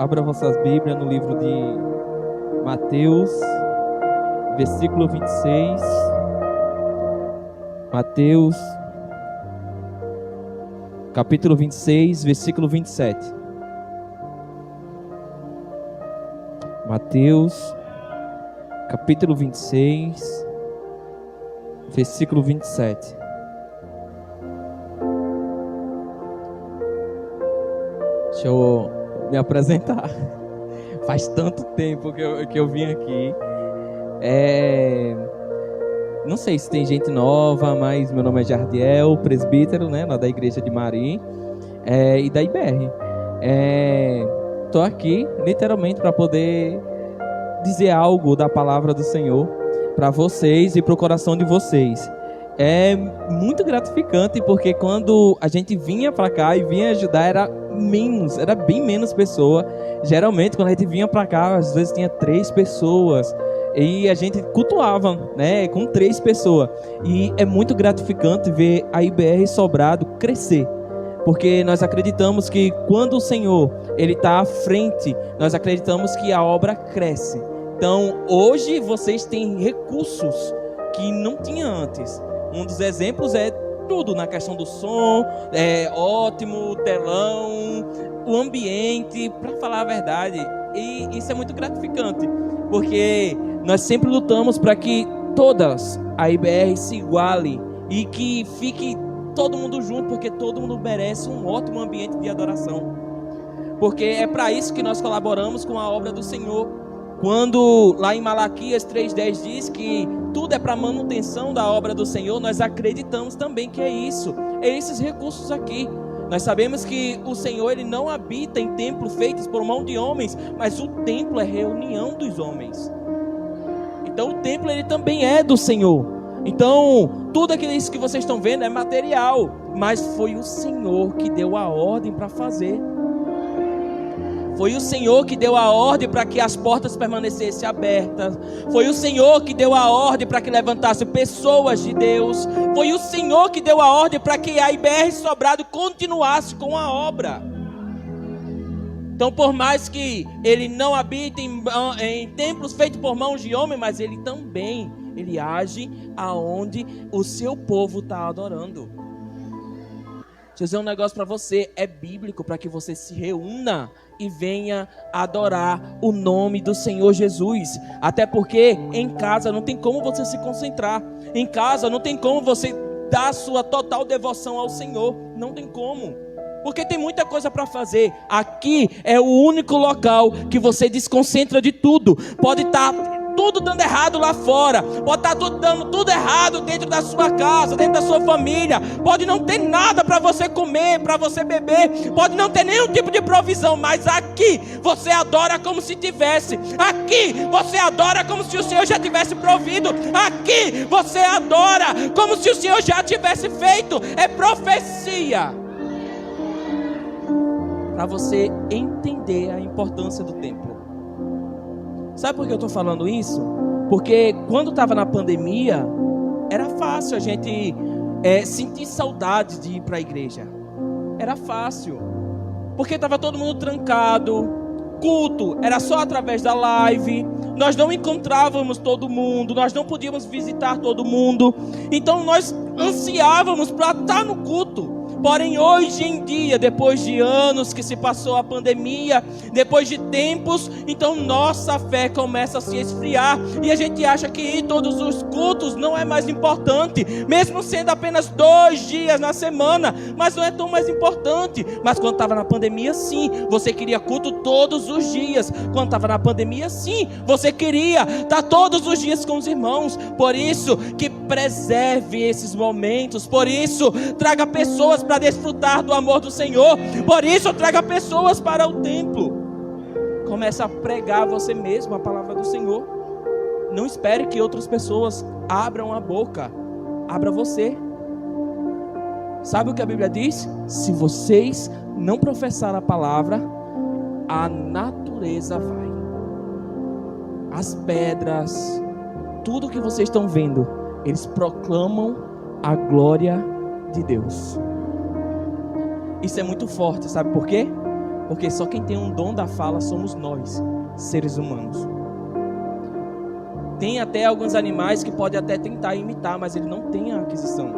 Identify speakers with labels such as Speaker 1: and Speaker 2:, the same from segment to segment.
Speaker 1: Abra vossas Bíblias no livro de Mateus, versículo 26. Mateus, capítulo 26, versículo 27. Mateus, capítulo 26, versículo 27. Deixa eu me apresentar. Faz tanto tempo que eu vim aqui. Não sei se tem gente nova, mas meu nome é Jardiel, presbítero, né, lá da igreja de Mari, e da IBR. Estou aqui literalmente para poder dizer algo da palavra do Senhor para vocês e para o coração de vocês. É muito gratificante, porque quando a gente vinha para cá e vinha ajudar, era bem menos pessoa. Geralmente quando a gente vinha para cá, às vezes tinha 3 pessoas e a gente cultuava, né, com 3 pessoas. E é muito gratificante ver a IBR Sobrado crescer, porque nós acreditamos que quando o Senhor ele está à frente, nós acreditamos que a obra cresce. Então hoje vocês têm recursos que não tinha antes. Um dos exemplos é tudo na questão do som, ótimo, telão, o ambiente, para falar a verdade. E isso é muito gratificante, porque nós sempre lutamos para que todas a IBR se iguale e que fique todo mundo junto, porque todo mundo merece um ótimo ambiente de adoração. Porque é para isso que nós colaboramos com a obra do Senhor. Quando lá em Malaquias 3:10 diz que tudo é para manutenção da obra do Senhor, nós acreditamos também que é isso, é esses recursos aqui. Nós sabemos que o Senhor ele não habita em templos feitos por mão de homens, mas o templo é reunião dos homens. Então o templo ele também é do Senhor. Então tudo aquilo que vocês estão vendo é material, mas foi o Senhor que deu a ordem para fazer. Foi o Senhor que deu a ordem para que as portas permanecessem abertas. Foi o Senhor que deu a ordem para que levantasse pessoas de Deus. Foi o Senhor que deu a ordem para que a IBR Sobrado continuasse com a obra. Então, por mais que ele não habite em templos feitos por mãos de homem, mas ele também, ele age aonde o seu povo está adorando. Deixa eu dizer um negócio para você, é bíblico para que você se reúna e venha adorar o nome do Senhor Jesus. Até porque em casa não tem como você se concentrar. Em casa não tem como você dar sua total devoção ao Senhor. Não tem como. Porque tem muita coisa para fazer. Aqui é o único local que você desconcentra de tudo. Pode estar tudo dando errado lá fora, pode estar dando tudo errado dentro da sua casa, dentro da sua família, pode não ter nada para você comer, para você beber, pode não ter nenhum tipo de provisão, mas aqui você adora como se tivesse, aqui você adora como se o Senhor já tivesse provido, aqui você adora como se o Senhor já tivesse feito. É profecia para você entender a importância do templo. Sabe por que eu estou falando isso? Porque quando estava na pandemia, era fácil a gente sentir saudade de ir para a igreja. Era fácil. Porque estava todo mundo trancado. Culto era só através da live. Nós não encontrávamos todo mundo. Nós não podíamos visitar todo mundo. Então nós ansiávamos para estar no culto. Porém, hoje em dia, depois de anos que se passou a pandemia, depois de tempos, então nossa fé começa a se esfriar e a gente acha que ir todos os cultos não é mais importante, mesmo sendo apenas 2 dias na semana, mas não é tão mais importante. Mas quando estava na pandemia, sim, você queria culto todos os dias. Quando estava na pandemia, sim, você queria estar todos os dias com os irmãos. Por isso que preserve esses momentos, por isso traga pessoas para desfrutar do amor do Senhor, por isso traga pessoas para o templo. Comece a pregar você mesmo a palavra do Senhor. Não espere que outras pessoas abram a boca, abra você. Sabe o que a Bíblia diz? Se vocês não professar a palavra, a natureza vai. As pedras, tudo que vocês estão vendo, eles proclamam a glória de Deus. Isso é muito forte, sabe por quê? Porque só quem tem um dom da fala somos nós, seres humanos. Tem até alguns animais que podem até tentar imitar, mas ele não tem a aquisição.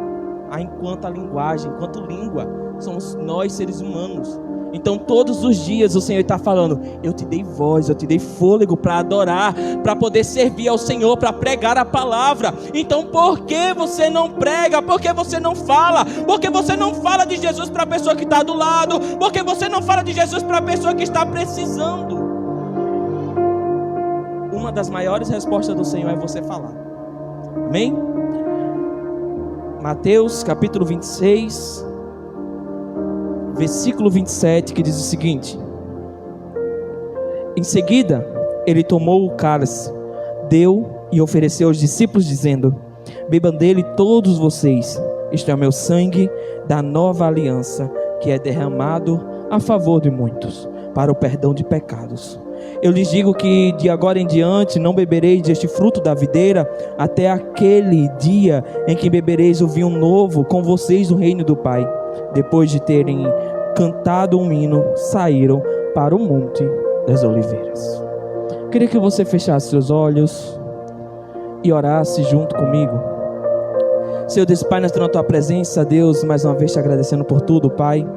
Speaker 1: Enquanto a linguagem, enquanto língua, somos nós, seres humanos. Então todos os dias o Senhor está falando: eu te dei voz, eu te dei fôlego para adorar, para poder servir ao Senhor, para pregar a palavra. Então por que você não prega? Por que você não fala? Por que você não fala de Jesus para a pessoa que está do lado? Por que você não fala de Jesus para a pessoa que está precisando? Uma das maiores respostas do Senhor é você falar. Amém? Mateus capítulo 26, versículo 27, que diz o seguinte: em seguida ele tomou o cálice, deu e ofereceu aos discípulos, dizendo: bebam dele todos vocês, este é o meu sangue da nova aliança, que é derramado a favor de muitos, para o perdão de pecados. Eu lhes digo que de agora em diante não bebereis deste fruto da videira, até aquele dia em que bebereis o vinho novo com vocês no reino do Pai. Depois de terem cantado um hino, saíram para o Monte das Oliveiras. Queria que você fechasse seus olhos e orasse junto comigo. Senhor Deus, Pai, nós estamos na Tua presença, Deus, mais uma vez te agradecendo por tudo, Pai.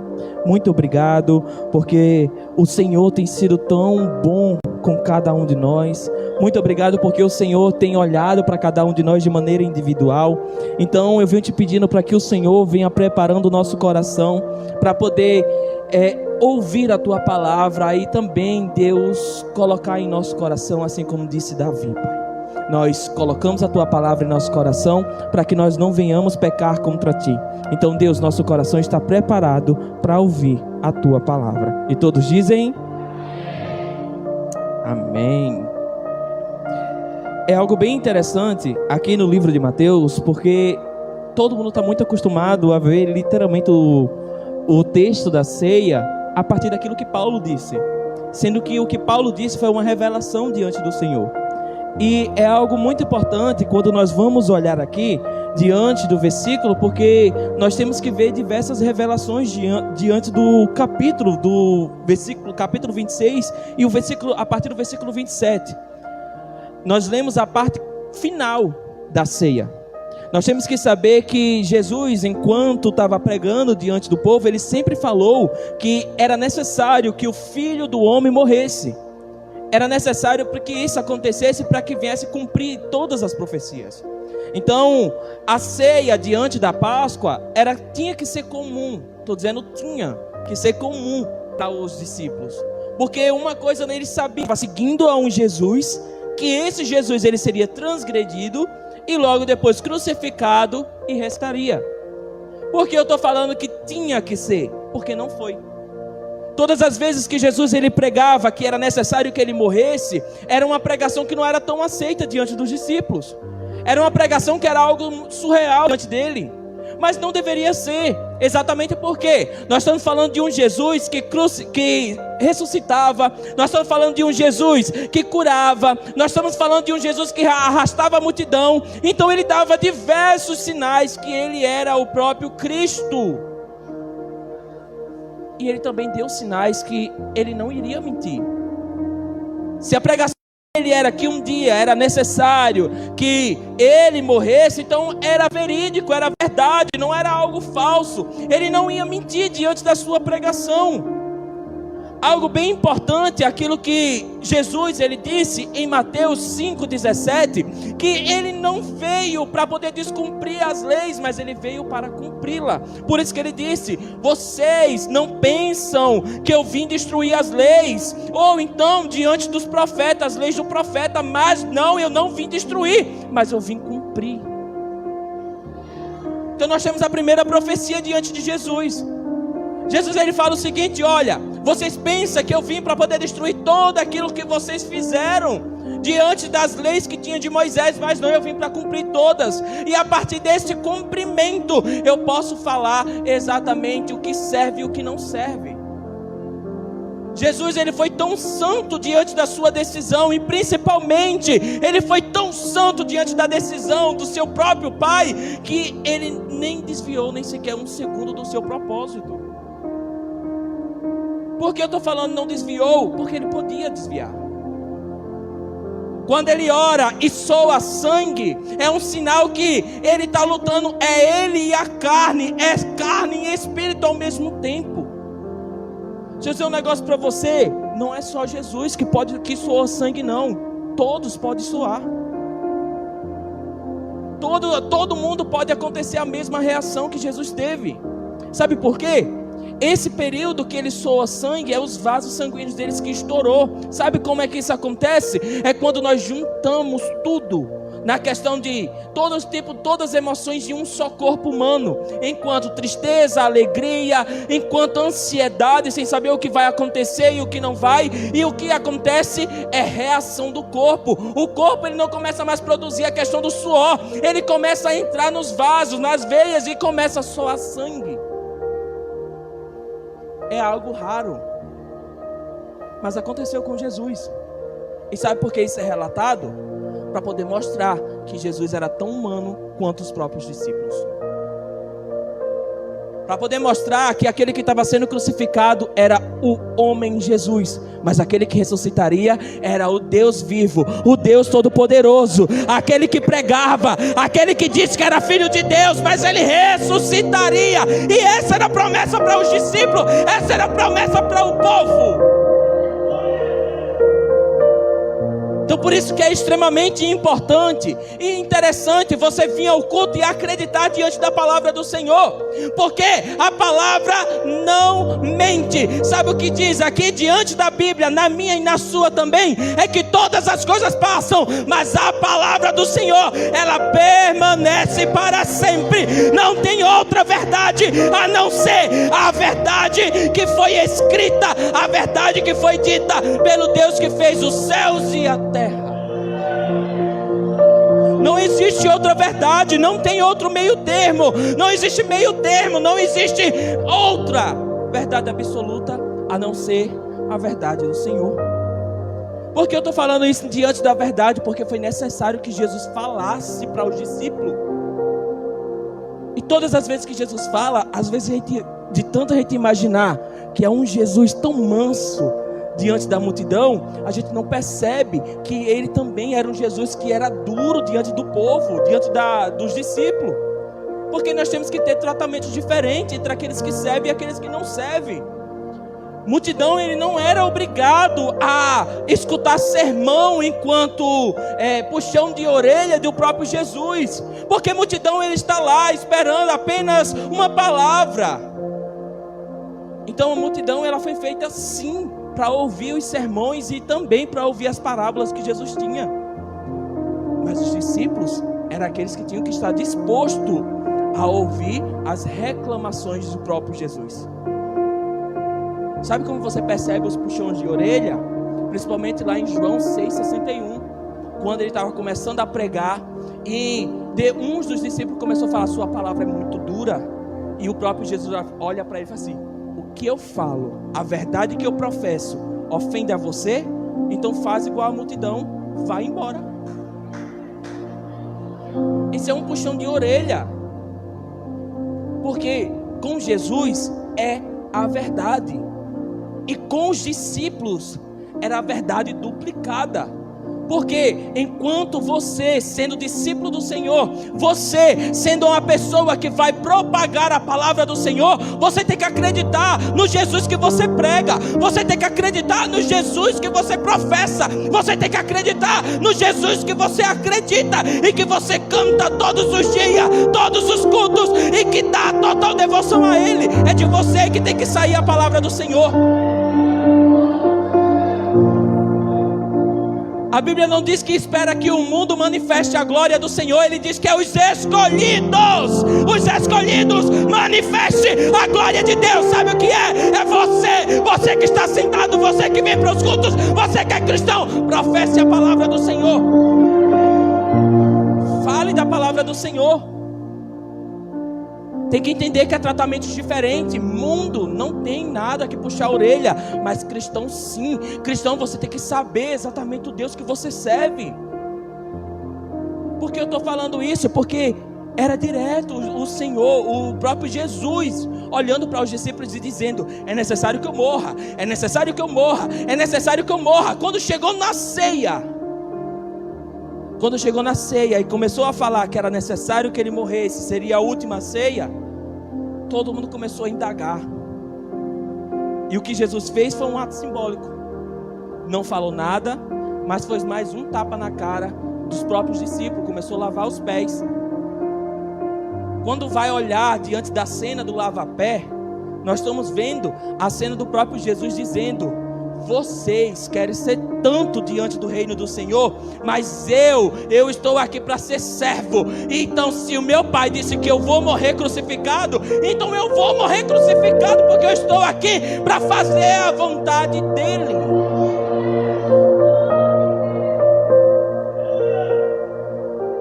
Speaker 1: Muito obrigado, porque o Senhor tem sido tão bom com cada um de nós. Muito obrigado porque o Senhor tem olhado para cada um de nós de maneira individual. Então eu venho te pedindo para que o Senhor venha preparando o nosso coração para poder ouvir a Tua palavra e também, Deus, colocar em nosso coração, assim como disse Davi, Pai. Nós colocamos a Tua palavra em nosso coração para que nós não venhamos pecar contra Ti. Então, Deus, nosso coração está preparado para ouvir a Tua palavra. E todos dizem amém. É algo bem interessante aqui no livro de Mateus, porque todo mundo está muito acostumado a ver literalmente o texto da ceia a partir daquilo que Paulo disse, sendo que o que Paulo disse foi uma revelação diante do Senhor. E é algo muito importante quando nós vamos olhar aqui diante do versículo, porque nós temos que ver diversas revelações diante do capítulo, capítulo 26 e a partir do versículo 27. Nós lemos a parte final da ceia. Nós temos que saber que Jesus, enquanto estava pregando diante do povo, ele sempre falou que era necessário que o Filho do Homem morresse. Era necessário para que isso acontecesse, para que viesse cumprir todas as profecias. Então, a ceia diante da Páscoa tinha que ser comum. Estou dizendo tinha que ser comum para os discípulos. Porque uma coisa eles sabiam, seguindo a um Jesus, que esse Jesus ele seria transgredido e logo depois crucificado e restaria. Por que eu estou falando que tinha que ser? Porque não foi. Todas as vezes que Jesus ele pregava que era necessário que ele morresse, era uma pregação que não era tão aceita diante dos discípulos. Era uma pregação que era algo surreal diante dele. Mas não deveria ser, exatamente porque nós estamos falando de um Jesus que ressuscitava, nós estamos falando de um Jesus que curava, nós estamos falando de um Jesus que arrastava a multidão. Então ele dava diversos sinais que ele era o próprio Cristo. E ele também deu sinais que ele não iria mentir. Se a pregação dele era que um dia era necessário que ele morresse, então era verídico, era verdade, não era algo falso. Ele não ia mentir diante da sua pregação. Algo bem importante, aquilo que Jesus ele disse em Mateus 5,17, que ele não veio para poder descumprir as leis, mas ele veio para cumpri-la. Por isso que ele disse: vocês não pensam que eu vim destruir as leis, ou então diante dos profetas, as leis do profeta, mas não, eu não vim destruir, mas eu vim cumprir. Então nós temos a primeira profecia diante de Jesus. Jesus ele fala o seguinte: olha, vocês pensam que eu vim para poder destruir tudo aquilo que vocês fizeram diante das leis que tinha de Moisés, mas não, eu vim para cumprir todas. E a partir desse cumprimento eu posso falar exatamente o que serve e o que não serve. Jesus ele foi tão santo diante da sua decisão, e principalmente ele foi tão santo diante da decisão do seu próprio Pai, que ele nem desviou nem sequer um segundo do seu propósito. Por que eu estou falando não desviou? Porque ele podia desviar. Quando ele ora e soa sangue, é um sinal que ele está lutando, é ele e a carne, é carne e espírito ao mesmo tempo. Deixa eu dizer um negócio para você, não é só Jesus que soa sangue não, todos podem soar. Todo mundo pode acontecer a mesma reação que Jesus teve. Sabe por quê? Esse período que ele soa sangue é os vasos sanguíneos deles que estourou. Sabe como é que isso acontece? É quando nós juntamos tudo na questão de todas as emoções de um só corpo humano, enquanto tristeza, alegria, enquanto ansiedade, sem saber o que vai acontecer e o que não vai, e o que acontece é reação do corpo. O corpo ele não começa mais a produzir a questão do suor, ele começa a entrar nos vasos, nas veias e começa a soar sangue. É algo raro, mas aconteceu com Jesus. E sabe por que isso é relatado? Para poder mostrar que Jesus era tão humano quanto os próprios discípulos. Para poder mostrar que aquele que estava sendo crucificado era o homem Jesus, mas aquele que ressuscitaria era o Deus vivo, o Deus todo-poderoso, aquele que pregava, aquele que disse que era filho de Deus, mas ele ressuscitaria. E essa era a promessa para os discípulos, essa era a promessa para o povo. Então por isso que é extremamente importante e interessante você vir ao culto e acreditar diante da palavra do Senhor, porque a palavra não mente. Sabe o que diz aqui diante da Bíblia, na minha e na sua também? É que todas as coisas passam, mas a palavra do Senhor, ela permanece para sempre. Não tem outra verdade a não ser a verdade que foi escrita, a verdade que foi dita pelo Deus que fez os céus e a terra. Não existe outra verdade, não tem outro meio termo, não existe meio termo, não existe outra verdade absoluta a não ser a verdade do Senhor. Por que eu estou falando isso diante da verdade? Porque foi necessário que Jesus falasse para os discípulos. E todas as vezes que Jesus fala, às vezes de tanta gente imaginar que é um Jesus tão manso diante da multidão, a gente não percebe que ele também era um Jesus que era duro diante do povo, diante dos discípulos. Porque nós temos que ter tratamentos diferentes entre aqueles que servem e aqueles que não servem. Multidão, ele não era obrigado a escutar sermão enquanto puxão de orelha do próprio Jesus, porque multidão ele está lá esperando apenas uma palavra. Então a multidão ela foi feita sim para ouvir os sermões e também para ouvir as parábolas que Jesus tinha. Mas os discípulos eram aqueles que tinham que estar dispostos a ouvir as reclamações do próprio Jesus. Sabe como você percebe os puxões de orelha? Principalmente lá em João 6,61, quando ele estava começando a pregar e uns dos discípulos começou a falar: sua palavra é muito dura. E o próprio Jesus olha para ele e fala assim: o que eu falo, a verdade que eu professo, ofende a você? Então faz igual a multidão, vai embora. Isso é um puxão de orelha, porque com Jesus é a verdade, e com os discípulos era a verdade duplicada. Porque enquanto você, sendo discípulo do Senhor, você sendo uma pessoa que vai propagar a palavra do Senhor, você tem que acreditar no Jesus que você prega, você tem que acreditar no Jesus que você professa, você tem que acreditar no Jesus que você acredita e que você canta todos os dias, todos os cultos, e que dá total devoção a Ele. É de você que tem que sair a palavra do Senhor. A Bíblia não diz que espera que o mundo manifeste a glória do Senhor. Ele diz que é os escolhidos. Os escolhidos manifestem a glória de Deus. Sabe o que é? É você que está sentado, você que vem para os cultos, você que é cristão. Professe a palavra do Senhor. Fale da palavra do Senhor. Tem que entender que é tratamento diferente. Mundo não tem nada que puxar a orelha, mas cristão sim. Cristão você tem que saber exatamente o Deus que você serve. Por que eu estou falando isso? Porque era direto o Senhor, o próprio Jesus
Speaker 2: olhando para os discípulos e dizendo: é necessário que eu morra, é necessário que eu morra, é necessário que eu morra. Quando chegou na ceia e começou a falar que era necessário que ele morresse, seria a última ceia, todo mundo começou a indagar. E o que Jesus fez foi um ato simbólico. Não falou nada, mas foi mais um tapa na cara dos próprios discípulos. Começou a lavar os pés. Quando vai olhar diante da cena do lava-pé, nós estamos vendo a cena do próprio Jesus dizendo: vocês querem ser tanto diante do reino do Senhor, mas eu estou aqui para ser servo. Então, se o meu pai disse que eu vou morrer crucificado, então eu vou morrer crucificado, porque eu estou aqui para fazer a vontade dele.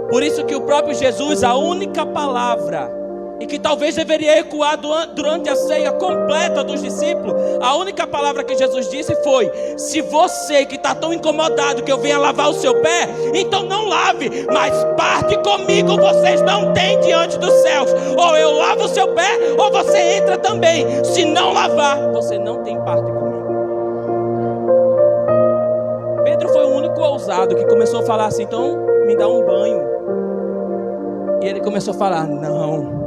Speaker 2: Por isso que o próprio Jesus, a única palavra, e que talvez deveria ecoar durante a ceia completa dos discípulos, a única palavra que Jesus disse foi: se você que está tão incomodado que eu venha lavar o seu pé, então não lave, mas parte comigo vocês não têm diante dos céus. Ou eu lavo o seu pé, ou você entra também. Se não lavar, você não tem parte comigo. Pedro foi o único ousado que começou a falar assim: então me dá um banho. E ele começou a falar: não.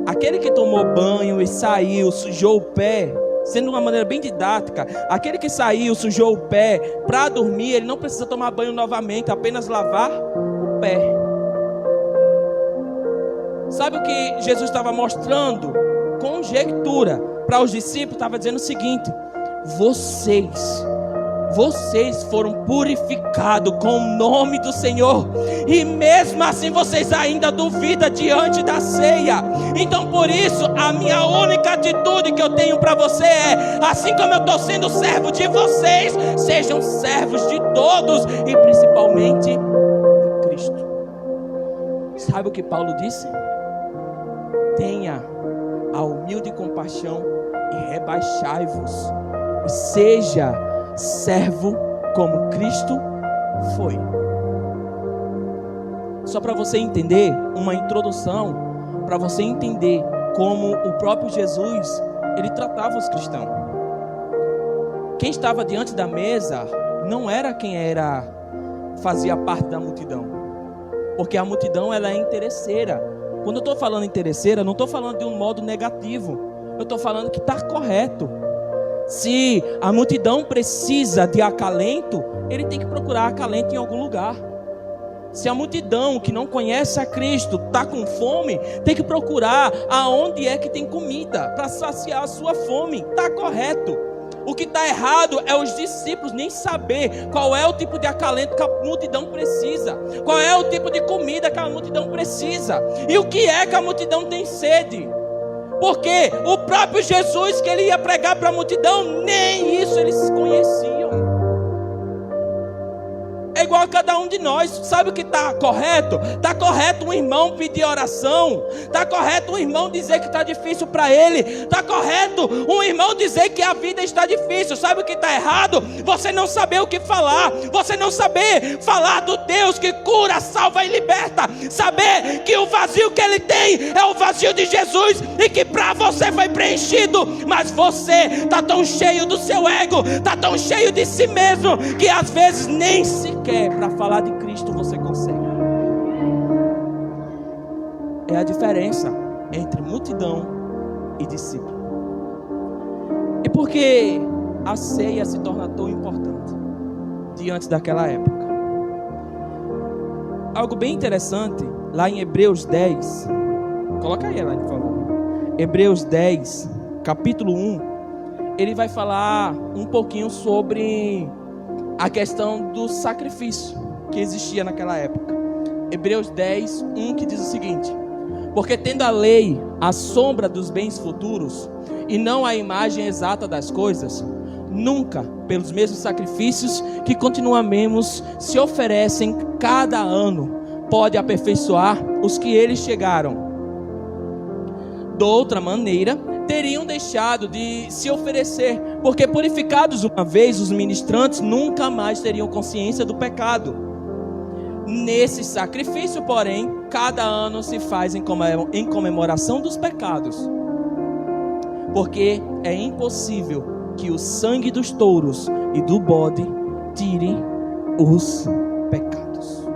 Speaker 2: Aquele que tomou banho e saiu, sujou o pé, sendo uma maneira bem didática, aquele que saiu, sujou o pé para dormir, ele não precisa tomar banho novamente, apenas lavar o pé. Sabe o que Jesus estava mostrando? Conjectura para os discípulos, estava dizendo o seguinte: vocês foram purificados com o nome do Senhor, e mesmo assim vocês ainda duvidam diante da ceia. Então por isso a minha única atitude que eu tenho para você é: assim como eu estou sendo servo de vocês, sejam servos de todos, e principalmente de Cristo. Sabe o que Paulo disse? Tenha a humilde compaixão e rebaixai-vos, e seja servo como Cristo foi. Só para você entender, uma introdução, para você entender como o próprio Jesus, ele tratava os cristãos. Quem estava diante da mesa não era quem fazia parte da multidão, porque a multidão, ela é interesseira. Quando eu estou falando interesseira, não estou falando de um modo negativo, eu estou falando que está correto. Se a multidão precisa de acalento, ele tem que procurar acalento em algum lugar. Se a multidão que não conhece a Cristo está com fome, tem que procurar aonde é que tem comida para saciar a sua fome. Está correto. O que está errado é os discípulos nem saber qual é o tipo de acalento que a multidão precisa, qual é o tipo de comida que a multidão precisa, e o que é que a multidão tem sede. Porque o próprio Jesus, que ele ia pregar para a multidão, nem isso eles conheciam. É igual a cada um de nós. Sabe o que está correto? Está correto um irmão pedir oração. Está correto um irmão dizer que está difícil para ele. Está correto um irmão dizer que a vida está difícil. Sabe o que está errado? Você não saber o que falar. Você não saber falar do Deus que cura, salva e liberta. Saber que o vazio que ele tem é o vazio de Jesus, e que para você foi preenchido, mas você está tão cheio do seu ego, está tão cheio de si mesmo, que às vezes nem sequer para falar de Cristo você consegue. É a diferença entre multidão e discípulo. E por que a ceia se torna tão importante diante daquela época? Algo bem interessante, lá em Hebreus 10, coloca aí, Elaine, por favor. Hebreus 10, capítulo 1, ele vai falar um pouquinho sobre a questão do sacrifício que existia naquela época. Hebreus 10, 1, que diz o seguinte: porque tendo a lei a sombra dos bens futuros, e não a imagem exata das coisas, nunca, pelos mesmos sacrifícios que continuamente se oferecem cada ano, pode aperfeiçoar os que eles chegaram. De outra maneira, teriam deixado de se oferecer, porque purificados uma vez, os ministrantes nunca mais teriam consciência do pecado. Nesse sacrifício, porém, cada ano se faz em comemoração dos pecados. porque é impossível que o sangue dos touros e do bode tire os pecados.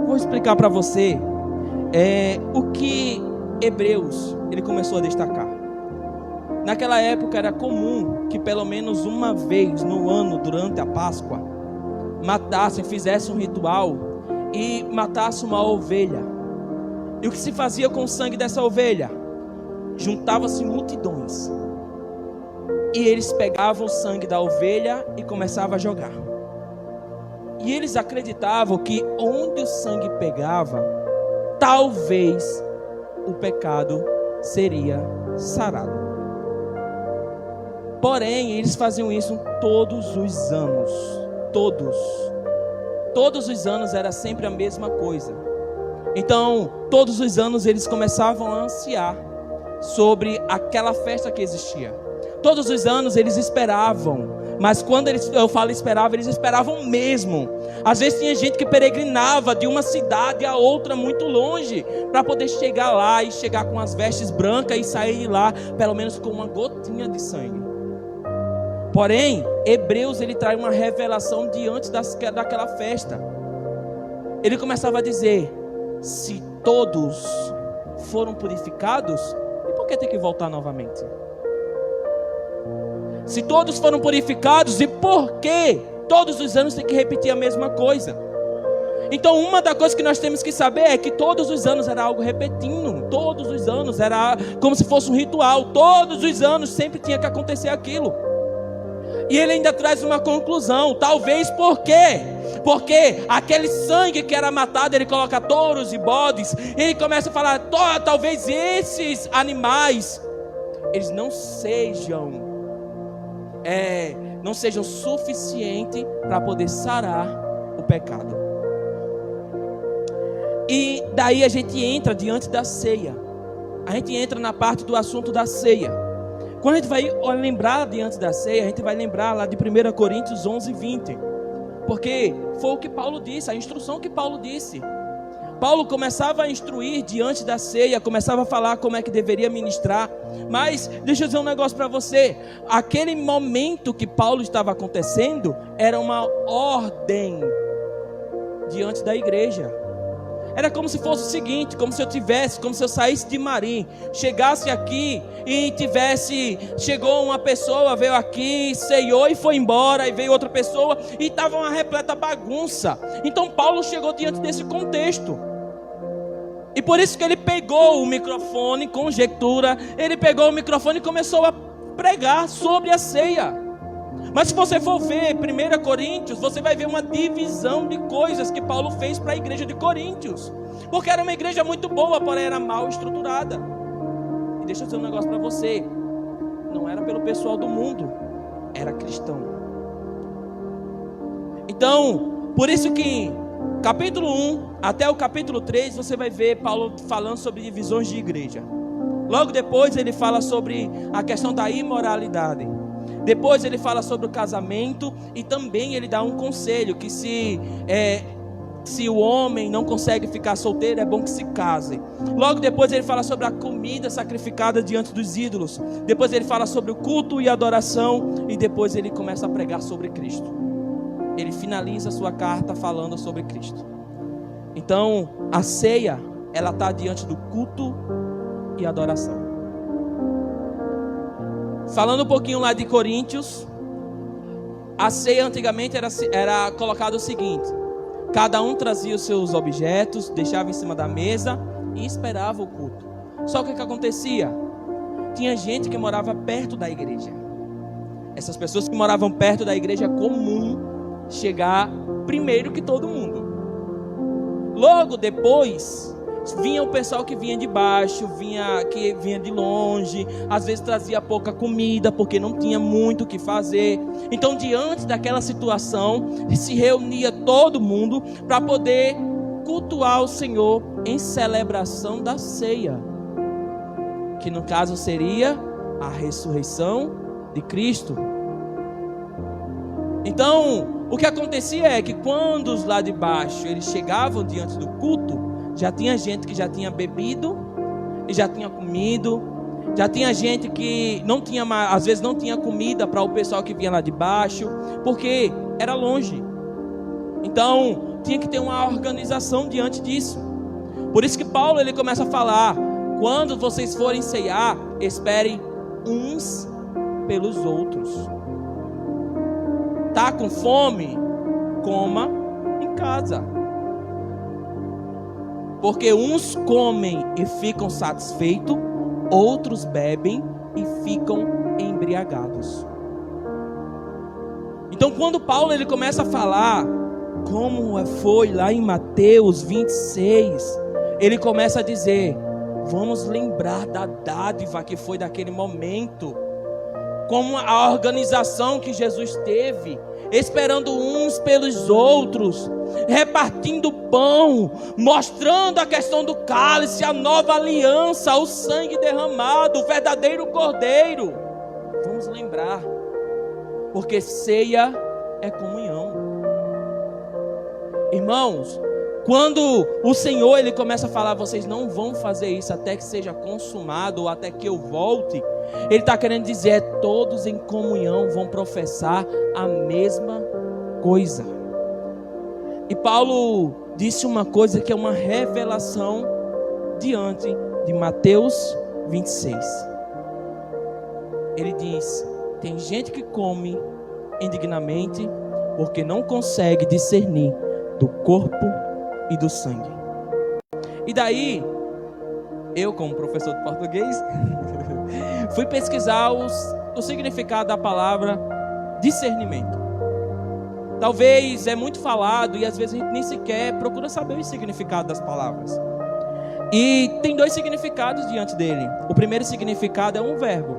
Speaker 2: Vou explicar para você o que Hebreus ele começou a destacar. Naquela época era comum que pelo menos uma vez no ano, durante a Páscoa, matassem, fizessem um ritual e matassem uma ovelha. E o que se fazia com o sangue dessa ovelha? Juntavam-se multidões e eles pegavam o sangue da ovelha e começavam a jogar. E eles acreditavam que onde o sangue pegava, talvez o pecado seria sarado. Porém, eles faziam isso todos os anos. Todos os anos era sempre a mesma coisa. Então, todos os anos eles começavam a ansiar sobre aquela festa que existia. Todos os anos eles esperavam, mas quando eu falo esperava, eles esperavam mesmo. Às vezes tinha gente que peregrinava de uma cidade a outra muito longe para poder chegar lá e chegar com as vestes brancas e sair de lá pelo menos com uma gotinha de sangue. Porém, Hebreus ele traz uma revelação diante daquela festa. Ele começava a dizer: se todos foram purificados, e por que tem que voltar novamente? Se todos foram purificados, e por que todos os anos tem que repetir a mesma coisa? Então uma das coisas que nós temos que saber é que todos os anos era algo repetindo. Todos os anos era como se fosse um ritual. Todos os anos sempre tinha que acontecer aquilo. E ele ainda traz uma conclusão. Talvez por quê? Porque aquele sangue que era matado, ele coloca touros e bodes. Ele começa a falar: talvez esses animais eles não sejam suficientes para poder sarar o pecado. E daí a gente entra diante da ceia. A gente entra na parte do assunto da ceia. Quando a gente vai lembrar diante da ceia, a gente vai lembrar lá de 1 Coríntios 11:20. Porque foi o que Paulo disse, a instrução que Paulo disse. Paulo começava a instruir diante da ceia, começava a falar como é que deveria ministrar. Mas deixa eu dizer um negócio para você. Aquele momento que Paulo estava acontecendo era uma ordem diante da igreja. Era como se fosse o seguinte, como se eu saísse de Marim, chegasse aqui e chegou uma pessoa, veio aqui, ceiou e foi embora, e veio outra pessoa e estava uma repleta bagunça. Então Paulo chegou diante desse contexto. E por isso que ele pegou o microfone, conjectura, ele pegou o microfone e começou a pregar sobre a ceia. Mas se você for ver 1 Coríntios, você vai ver uma divisão de coisas que Paulo fez para a igreja de Coríntios. Porque era uma igreja muito boa, porém era mal estruturada. E deixa eu dizer um negócio para você. Não era pelo pessoal do mundo, era cristão. Então, por isso que capítulo 1 até o capítulo 3, você vai ver Paulo falando sobre divisões de igreja. Logo depois ele fala sobre a questão da imoralidade. Depois ele fala sobre o casamento e também ele dá um conselho que se o homem não consegue ficar solteiro, é bom que se case. Logo depois ele fala sobre a comida sacrificada diante dos ídolos. Depois ele fala sobre o culto e adoração. E depois ele começa a pregar sobre Cristo. Ele finaliza a sua carta falando sobre Cristo. Então a ceia, ela está diante do culto e adoração. Falando um pouquinho lá de Coríntios, a ceia antigamente era colocado o seguinte: cada um trazia os seus objetos, deixava em cima da mesa e esperava o culto. Só que o que acontecia? Tinha gente que morava perto da igreja. Essas pessoas que moravam perto da igreja é comum chegar primeiro que todo mundo. Logo depois vinha o pessoal que vinha de baixo, que vinha de longe, às vezes trazia pouca comida, porque não tinha muito o que fazer. Então, diante daquela situação, se reunia todo mundo para poder cultuar o Senhor em celebração da ceia, que no caso seria a ressurreição de Cristo. Então, o que acontecia é que quando os lá de baixo eles chegavam diante do culto, já tinha gente que já tinha bebido e já tinha comido Já tinha gente que não tinha, às vezes não tinha comida para o pessoal que vinha lá de baixo, porque era longe. Então, tinha que ter uma organização diante disso. Por isso que Paulo ele começa a falar: quando vocês forem ceiar, esperem uns pelos outros. Tá com fome? Coma em casa. Porque uns comem e ficam satisfeitos, outros bebem e ficam embriagados. Então, quando Paulo ele começa a falar como foi lá em Mateus 26, ele começa a dizer: vamos lembrar da dádiva que foi daquele momento, como a organização que Jesus teve, esperando uns pelos outros, repartindo pão, mostrando a questão do cálice, a nova aliança, o sangue derramado, o verdadeiro cordeiro. Vamos lembrar, porque ceia é comunhão. Irmãos, quando o Senhor ele começa a falar: vocês não vão fazer isso até que seja consumado, ou até que eu volte, ele está querendo dizer: todos em comunhão vão professar a mesma coisa. E Paulo disse uma coisa que é uma revelação diante de Mateus 26. Ele diz: tem gente que come indignamente porque não consegue discernir do corpo e do sangue. E daí, eu como professor de português, fui pesquisar o significado da palavra discernimento. Talvez é muito falado e às vezes a gente nem sequer procura saber o significado das palavras. E tem dois significados diante dele. O primeiro significado é um verbo: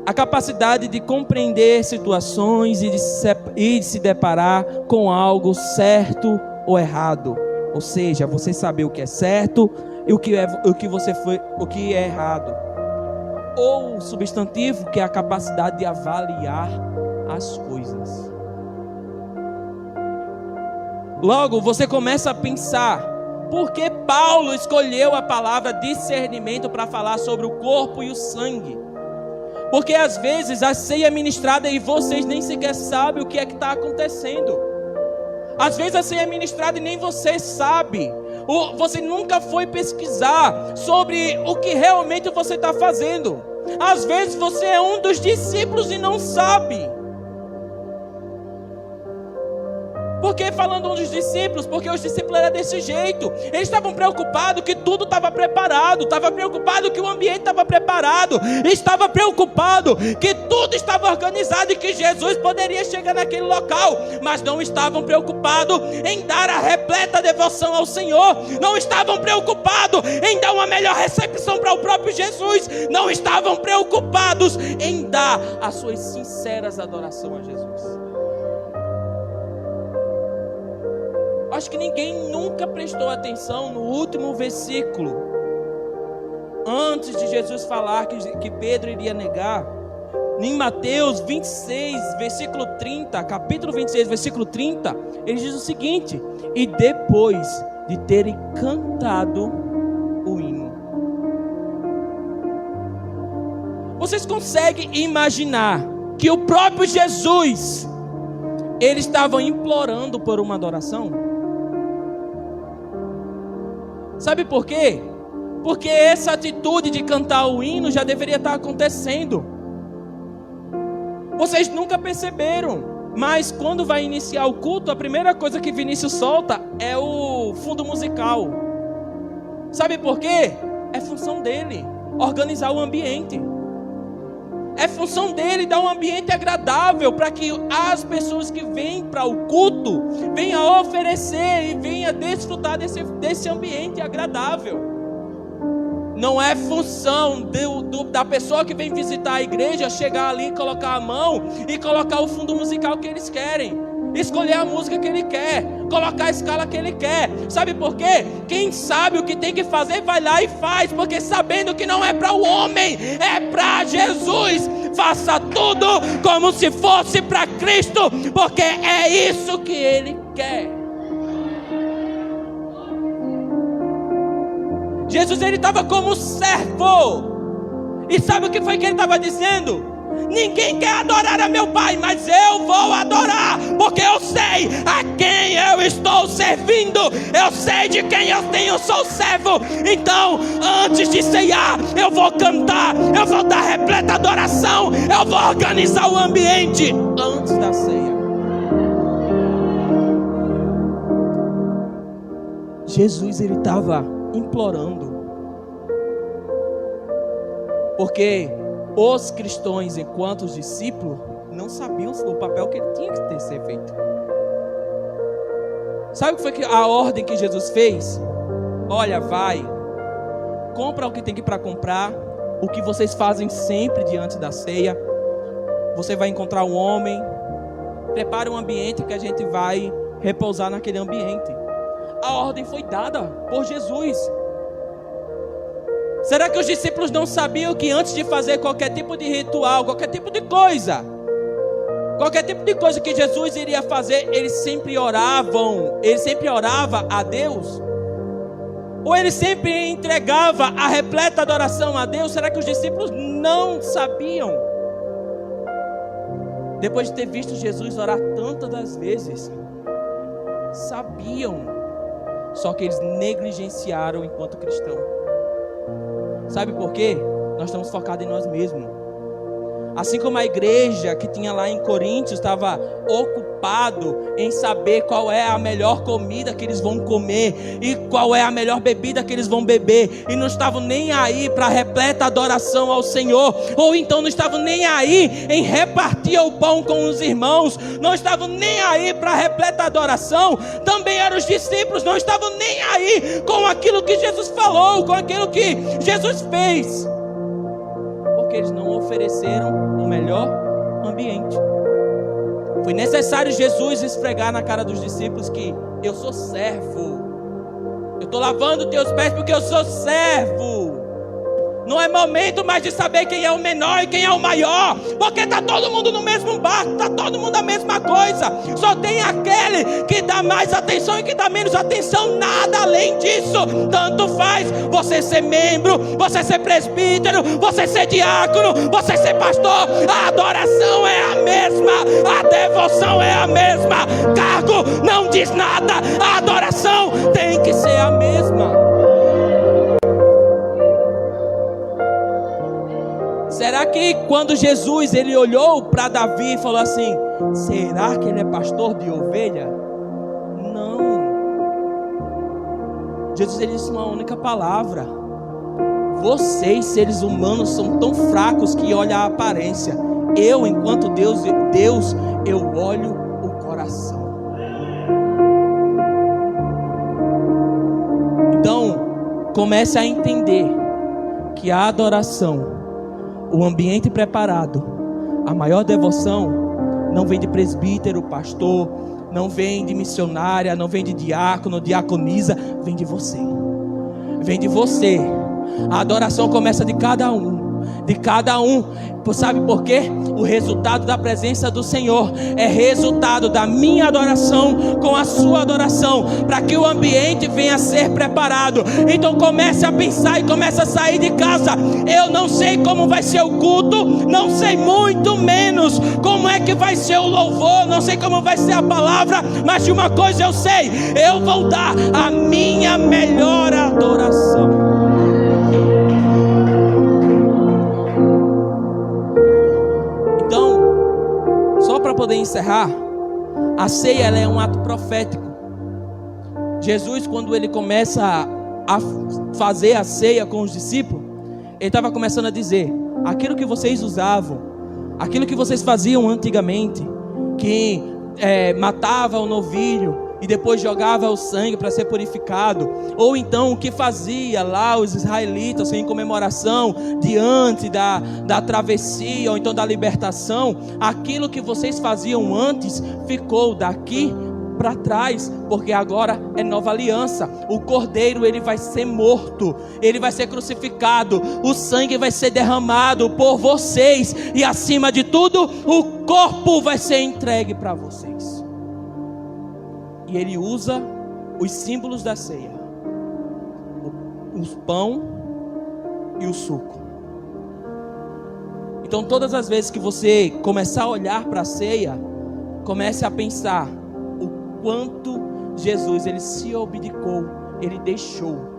Speaker 2: a capacidade de compreender situações e de se deparar com algo certo ou errado. Ou seja, você saber o que é certo e o que é errado. Ou o substantivo, que é a capacidade de avaliar as coisas. Logo, você começa a pensar: por que Paulo escolheu a palavra discernimento para falar sobre o corpo e o sangue? Porque às vezes a ceia é ministrada e vocês nem sequer sabem o que é que está acontecendo. Às vezes a ceia é ministrada e nem você sabe. Você nunca foi pesquisar sobre o que realmente você está fazendo. Às vezes você é um dos discípulos e não sabe. Por que falando um dos discípulos? Porque os discípulos eram desse jeito. Eles estavam preocupados que tudo estava preparado. Estavam preocupados que o ambiente estava preparado. Estava preocupado que tudo estava organizado e que Jesus poderia chegar naquele local. Mas não estavam preocupados em dar a repleta devoção ao Senhor. Não estavam preocupados em dar uma melhor recepção para o próprio Jesus. Não estavam preocupados em dar as suas sinceras adorações a Jesus. Acho que ninguém nunca prestou atenção no último versículo. Antes de Jesus falar que Pedro iria negar, em Mateus 26, versículo 30, capítulo 26, versículo 30, ele diz o seguinte: e depois de terem cantado o hino. Vocês conseguem imaginar que o próprio Jesus, ele estava implorando por uma adoração? Sabe por quê? Porque essa atitude de cantar o hino já deveria estar acontecendo. Vocês nunca perceberam, mas quando vai iniciar o culto, a primeira coisa que Vinícius solta é o fundo musical. Sabe por quê? É função dele organizar o ambiente. É função dele dar um ambiente agradável para que as pessoas que vêm para o culto venham oferecer e venham desfrutar desse ambiente agradável. Não é função da pessoa que vem visitar a igreja chegar ali, colocar a mão e colocar o fundo musical que eles querem, escolher a música que ele quer, colocar a escala que ele quer. Sabe por quê? Quem sabe o que tem que fazer vai lá e faz, porque sabendo que não é para o homem, é para Jesus. Faça tudo como se fosse para Cristo, porque é isso que ele quer. Jesus, ele estava como servo, E sabe o que foi que ele estava dizendo? Ninguém quer adorar a meu Pai, mas eu vou adorar, porque eu sei a quem eu estou servindo, eu sei de quem eu sou servo. Então, antes de ceiar, eu vou cantar, eu vou dar repleta adoração, eu vou organizar o ambiente antes da ceia. Jesus, ele estava implorando, porque os cristãos, enquanto os discípulos, não sabiam o papel que ele tinha que ter ser feito. Sabe o que foi a ordem que Jesus fez? Olha, vai, compra o que tem que para comprar, o que vocês fazem sempre diante da ceia. Você vai encontrar um homem, prepare um ambiente que a gente vai repousar naquele ambiente. A ordem foi dada por Jesus. Será que os discípulos não sabiam que antes de fazer qualquer tipo de ritual, qualquer tipo de coisa que Jesus iria fazer, eles sempre orava a Deus? Ou ele sempre entregava a repleta adoração a Deus? Será que os discípulos não sabiam? Depois de ter visto Jesus orar tantas das vezes, sabiam, só que eles negligenciaram enquanto cristão. Sabe por quê? Nós estamos focados em nós mesmos. Assim como a igreja que tinha lá em Coríntios estava ocupado em saber qual é a melhor comida que eles vão comer e qual é a melhor bebida que eles vão beber, e não estavam nem aí para repleta adoração ao Senhor, ou então não estavam nem aí em repartir o pão com os irmãos, não estavam nem aí para repleta adoração. Também eram os discípulos, não estavam nem aí com aquilo que Jesus falou, com aquilo que Jesus fez, porque eles não ofereceram o melhor ambiente. Foi necessário Jesus esfregar na cara dos discípulos que eu sou servo, eu estou lavando teus pés porque eu sou servo. Não é momento mais de saber quem é o menor e quem é o maior, porque está todo mundo no mesmo barco, está todo mundo a mesma coisa. Só tem aquele que dá mais atenção e que dá menos atenção, nada além disso. Tanto faz você ser membro, você ser presbítero, você ser diácono, você ser pastor. A adoração é a mesma, a devoção é a mesma. Cargo não diz nada, a adoração tem que ser a mesma. Será que quando Jesus ele olhou para Davi e falou assim: será que ele é pastor de ovelha? Não. Jesus ele disse uma única palavra: vocês, seres humanos, são tão fracos que olham a aparência. Eu, enquanto Deus, eu olho o coração. Então, comece a entender que a adoração, o ambiente preparado, a maior devoção não vem de presbítero, pastor, não vem de missionária, não vem de diácono, diaconisa, vem de você. Vem de você. A adoração começa de cada um. Sabe por quê? O resultado da presença do Senhor é resultado da minha adoração com a sua adoração, para que o ambiente venha a ser preparado. Então comece a pensar e comece a sair de casa. Eu não sei como vai ser o culto, não sei muito menos como é que vai ser o louvor, não sei como vai ser a palavra, mas de uma coisa eu sei: eu vou dar a minha melhor adoração. Para poder encerrar, a ceia ela é um ato profético. Jesus, quando ele começa a fazer a ceia com os discípulos, ele estava começando a dizer: aquilo que vocês usavam, aquilo que vocês faziam antigamente, que matava o novilho e depois jogava o sangue para ser purificado, ou então o que fazia lá os israelitas em comemoração diante da travessia, ou então da libertação, aquilo que vocês faziam antes ficou daqui para trás, porque agora é nova aliança. O cordeiro ele vai ser morto, ele vai ser crucificado, o sangue vai ser derramado por vocês, e acima de tudo o corpo vai ser entregue para vocês. E ele usa os símbolos da ceia, o pão e o suco. Então todas as vezes que você começar a olhar para a ceia, comece a pensar o quanto Jesus, ele se abdicou, ele deixou.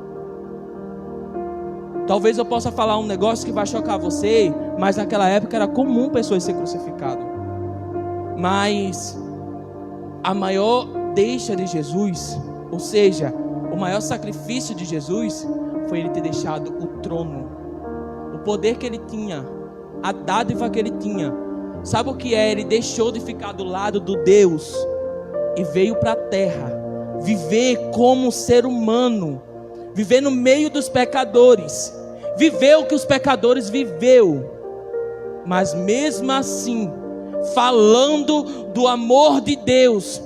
Speaker 2: Talvez eu possa falar um negócio que vai chocar você, mas naquela época era comum pessoas ser crucificadas. Mas a maior deixa de Jesus, ou seja, o maior sacrifício de Jesus, foi ele ter deixado o trono, o poder que ele tinha, a dádiva que ele tinha. Sabe o que é? Ele deixou de ficar do lado do Deus e veio para a terra, viver como ser humano, viver no meio dos pecadores, viver o que os pecadores viveu, mas mesmo assim, falando do amor de Deus,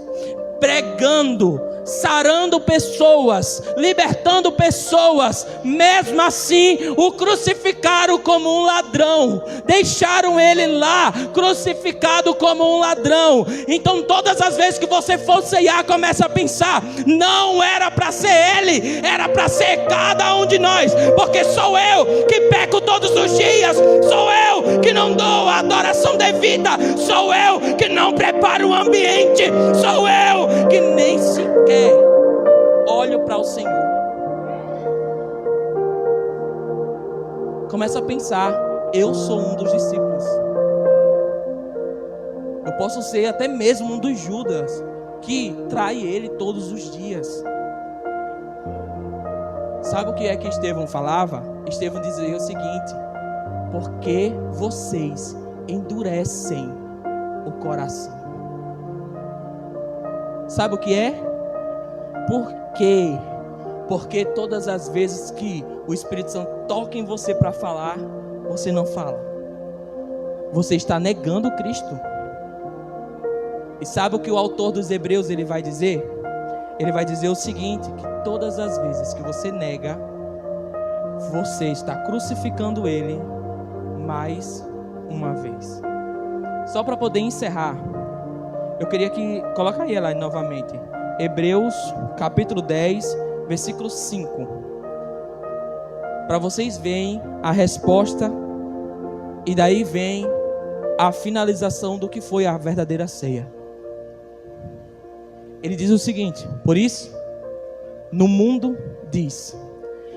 Speaker 2: pregando, sarando pessoas, libertando pessoas, mesmo assim o crucificaram como um ladrão, deixaram ele lá crucificado como um ladrão. Então todas as vezes que você for ceiar, começa a pensar, não era para ser ele, era para ser cada um de nós, porque sou eu que peco todos os dias, sou eu que não dou a adoração devida, sou eu que não preparo o ambiente, sou eu que nem sequer olho para o Senhor. Começa a pensar, eu sou um dos discípulos. Eu posso ser até mesmo um dos Judas, que trai ele todos os dias. Sabe o que é que Estevão falava? Estevão dizia o seguinte: porque vocês endurecem o coração. Sabe o que é? Por quê? Porque todas as vezes que o Espírito Santo toca em você para falar, você não fala. Você está negando Cristo. E sabe o que o autor dos Hebreus ele vai dizer? Ele vai dizer o seguinte: que todas as vezes que você nega, você está crucificando ele mais uma vez. Só para poder encerrar, eu queria que... Coloca aí lá novamente. Hebreus capítulo 10, versículo 5. Para vocês verem a resposta. E daí vem a finalização do que foi a verdadeira ceia. Ele diz o seguinte: por isso, no mundo diz: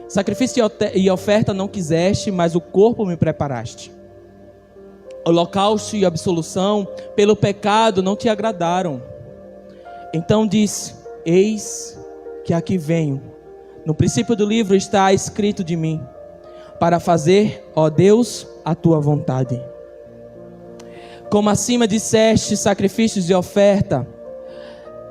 Speaker 2: sacrifício e oferta não quiseste, mas o corpo me preparaste. Holocausto e absolução pelo pecado não te agradaram. Então diz: eis que aqui venho. No princípio do livro está escrito de mim, para fazer, ó Deus, a tua vontade. Como acima disseste, sacrifícios e oferta,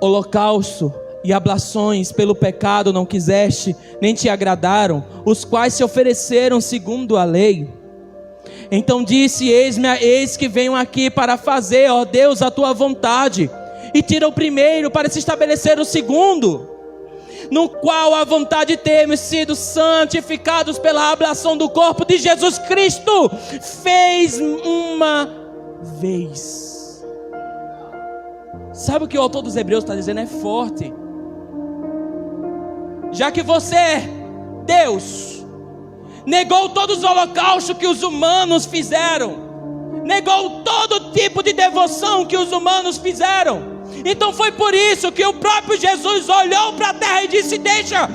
Speaker 2: holocausto e ablações pelo pecado não quiseste, nem te agradaram, os quais se ofereceram segundo a lei. Então disse: eis que venho aqui para fazer, ó Deus, a tua vontade. E tira o primeiro para se estabelecer o segundo, no qual a vontade de termos sido santificados pela ablação do corpo de Jesus Cristo, fez uma vez. Sabe o que o autor dos Hebreus está dizendo? É forte. Já que você, Deus, negou todos os holocaustos que os humanos fizeram, negou todo tipo de devoção que os humanos fizeram, então foi por isso que o próprio Jesus olhou para a terra e disse: deixa,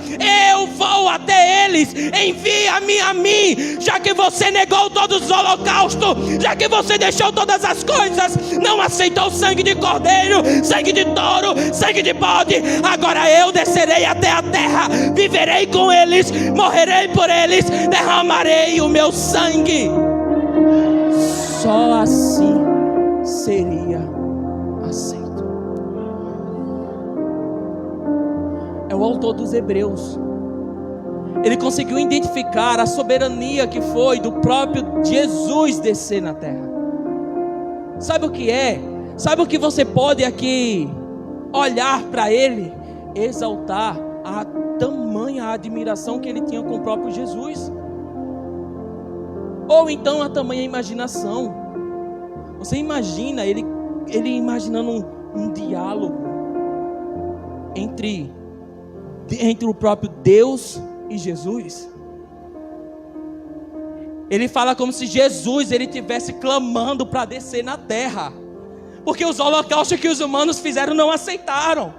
Speaker 2: eu vou até eles, envia-me a mim. Já que você negou todos os holocaustos, já que você deixou todas as coisas, não aceitou sangue de cordeiro, sangue de touro, sangue de bode, agora eu descerei até a terra, viverei com eles, morrerei por eles, derramarei o meu sangue. Só assim seria aceito. É o autor dos Hebreus. Ele conseguiu identificar a soberania que foi do próprio Jesus descer na terra. Sabe o que é? Sabe o que você pode aqui olhar para ele, exaltar a tamanha admiração que ele tinha com o próprio Jesus? Ou então a tamanha imaginação. Você imagina ele imaginando um diálogo entre o próprio Deus e Jesus. Ele fala como se Jesus ele estivesse clamando para descer na terra. Porque os holocaustos que os humanos fizeram não aceitaram.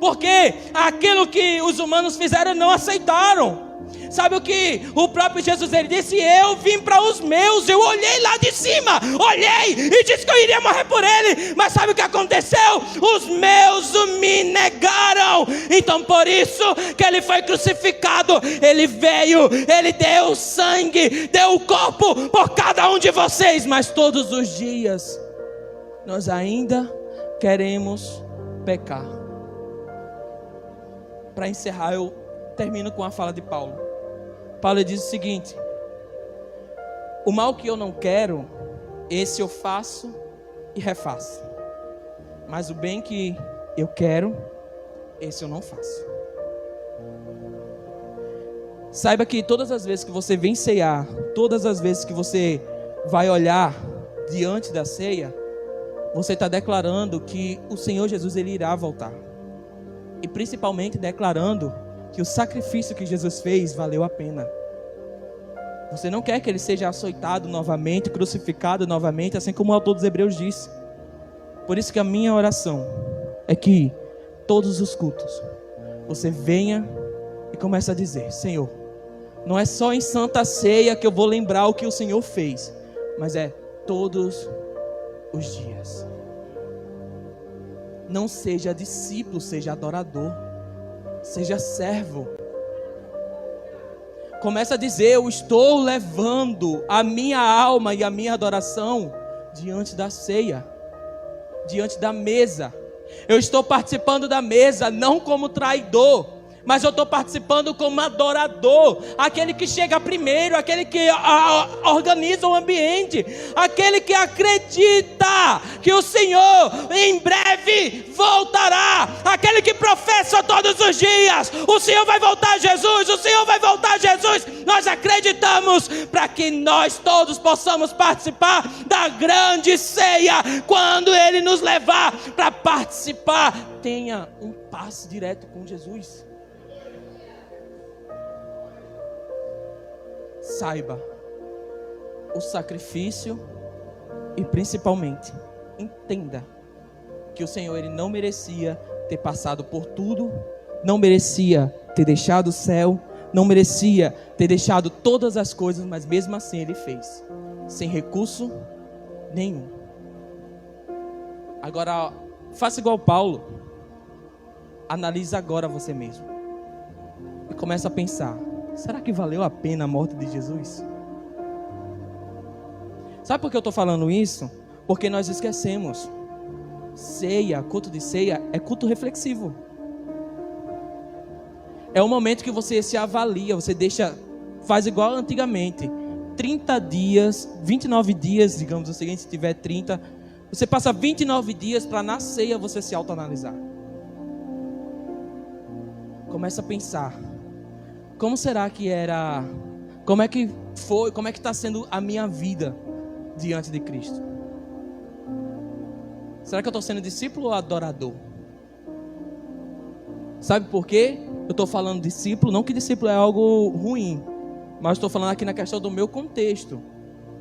Speaker 2: Porque aquilo que os humanos fizeram não aceitaram. Sabe o que o próprio Jesus ele disse? Eu vim para os meus. Eu olhei lá de cima, olhei e disse que eu iria morrer por ele. Mas sabe o que aconteceu? Os meus me negaram. Então por isso que ele foi crucificado. Ele veio, ele deu sangue, deu o corpo por cada um de vocês. Mas todos os dias nós ainda queremos pecar. Para encerrar, eu termino com a fala de Paulo. Paulo diz o seguinte: o mal que eu não quero, esse eu faço e refaço. Mas o bem que eu quero, esse eu não faço. Saiba que todas as vezes que você vem ceiar, todas as vezes que você vai olhar diante da ceia, você está declarando que o Senhor Jesus ele irá voltar. E principalmente declarando que o sacrifício que Jesus fez valeu a pena. Você não quer que ele seja açoitado novamente, crucificado novamente, assim como o autor dos Hebreus disse. Por isso que a minha oração é que todos os cultos você venha e comece a dizer: Senhor, não é só em Santa Ceia que eu vou lembrar o que o Senhor fez, mas é todos os dias. Não seja discípulo, seja adorador. Seja servo. Começa a dizer: eu estou levando a minha alma e a minha adoração diante da ceia, diante da mesa. Eu estou participando da mesa não como traidor, mas eu estou participando como adorador. Aquele que chega primeiro, aquele que organiza o ambiente, aquele que acredita que o Senhor em breve voltará, aquele que professa todos os dias: o Senhor vai voltar, Jesus, o Senhor vai voltar, Jesus. Nós acreditamos para que nós todos possamos participar da grande ceia, quando Ele nos levar para participar. Tenha um passe direto com Jesus. Saiba o sacrifício e principalmente entenda que o Senhor ele não merecia ter passado por tudo, não merecia ter deixado o céu, não merecia ter deixado todas as coisas, mas mesmo assim ele fez, sem recurso nenhum. Agora faça igual Paulo, analise agora você mesmo e começa a pensar: será que valeu a pena a morte de Jesus? Sabe por que eu estou falando isso? Porque nós esquecemos. Ceia, culto de ceia, é culto reflexivo. É o momento que você se avalia, você faz igual antigamente. 30 dias, 29 dias, digamos o seguinte, se tiver 30, você passa 29 dias para na ceia você se autoanalisar. Começa a pensar: como será que era? Como é que foi? Como é que está sendo a minha vida diante de Cristo? Será que eu estou sendo discípulo ou adorador? Sabe por quê? Eu estou falando discípulo, não que discípulo é algo ruim, mas estou falando aqui na questão do meu contexto,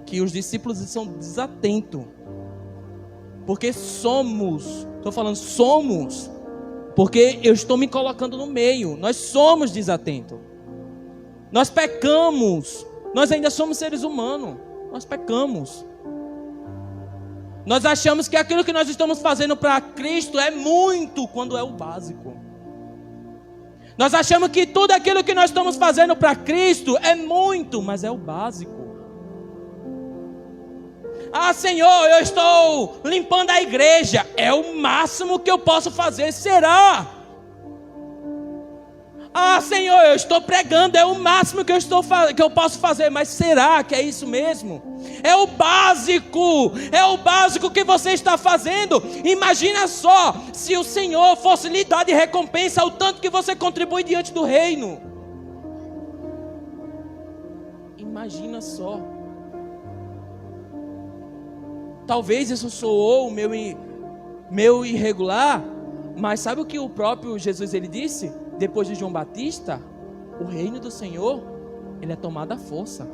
Speaker 2: que os discípulos são desatentos, porque somos, porque eu estou me colocando no meio, nós somos desatentos. Nós pecamos. Nós ainda somos seres humanos. Nós pecamos. Nós achamos que aquilo que nós estamos fazendo para Cristo é muito, quando é o básico. Nós achamos que tudo aquilo que nós estamos fazendo para Cristo é muito, mas é o básico. Ah, Senhor, eu estou limpando a igreja. É o máximo que eu posso fazer. Será? Ah, Senhor, eu estou pregando, é o máximo que eu posso fazer. Mas será que é isso mesmo? É o básico que você está fazendo. Imagina só, se o Senhor fosse lhe dar de recompensa o tanto que você contribui diante do reino. Imagina só. Talvez isso soou meu irregular, mas sabe o que o próprio Jesus ele disse? Depois de João Batista, o reino do Senhor, ele é tomado à força.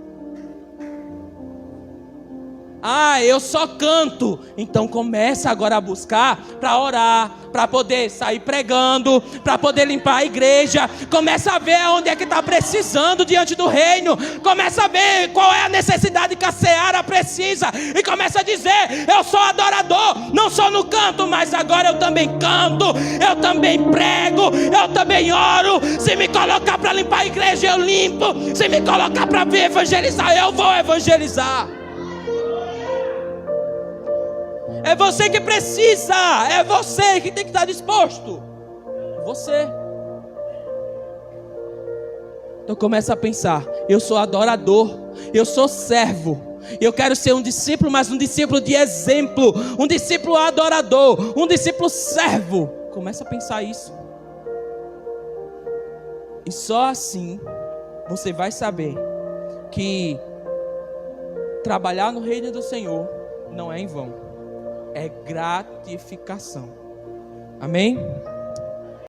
Speaker 2: Ah, eu só canto. Então começa agora a buscar para orar, para poder sair pregando, para poder limpar a igreja. Começa a ver onde é que está precisando diante do reino. Começa a ver qual é a necessidade que a seara precisa. E começa a dizer: eu sou adorador, não só no canto, mas agora eu também canto, eu também prego, eu também oro. Se me colocar para limpar a igreja, eu limpo. Se me colocar para evangelizar, eu vou evangelizar. É você que precisa, é você que tem que estar disposto. Você. Então começa a pensar: eu sou adorador, eu sou servo. Eu quero ser um discípulo, mas um discípulo de exemplo, um discípulo adorador, um discípulo servo. Começa a pensar isso. E só assim você vai saber que trabalhar no reino do Senhor não é em vão. É gratificação. Amém?